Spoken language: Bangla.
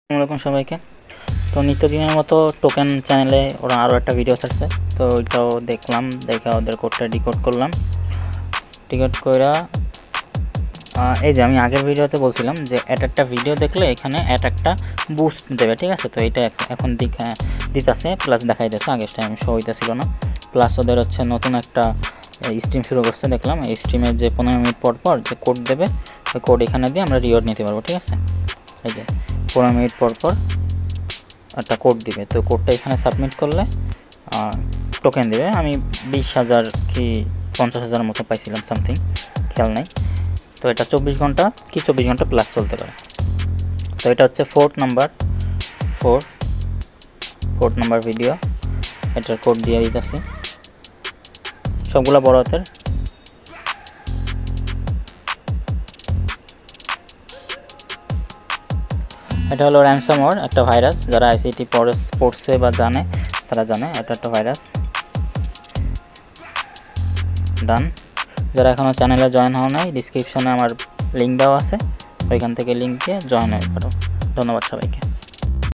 আসসালামু সবাইকে। তো নিত্যদিনের মতো টোকেন চ্যানেলে ওরা আরও একটা ভিডিও ছাড়ছে, তো ওইটাও দেখলাম, দেখে ওদের কোডটা ডিকোড করলাম। ডিকোড কইরা এই যে আমি আগের ভিডিওতে বলছিলাম যে একটা ভিডিও দেখলে এখানে একটা বুস্ট দেবে, ঠিক আছে। তো এটা এখন দিতেছে, প্লাস দেখাইতেছে, আগের টাইম শো হইতেছিল না। প্লাস ওদের হচ্ছে নতুন একটা স্ট্রিম শুরু করছে, দেখলাম এই স্ট্রিমের যে 15 মিনিট পর পর যে কোড দেবে, ওই কোড এখানে দিয়ে আমরা রিওয়ার্ড নিতে পারবো, ঠিক আছে। এই যে 15 মিনিট পর পর একটা কোড দিবে, তো কোডটা এখানে সাবমিট করলে টোকেন দেবে। আমি 20,000 কি 50,000 মতো পাইছিলাম, সামথিং, খেয়াল নেই। তো এটা 24 ঘন্টা কি 24 ঘন্টা প্লাস চলতে পারে। তো এটা হচ্ছে ফোর্থ নাম্বার ভিডিও, এটার কোড দিয়ে দিতেছি, সবগুলা বড় হাতের। এটা হলো র্যানসামওয়্যার, একটা ভাইরাস। যারা আইসিটি পড়ছে বা জানে তারা জানে, এটা একটা ভাইরাস। ডান। যারা এখনও চ্যানেলে জয়েন হওয়া নাই, ডিসক্রিপশনে আমার লিঙ্ক দেওয়া আছে, ওইখান থেকে লিঙ্ক দিয়ে জয়েন হয়ে পারো। ধন্যবাদ সবাইকে।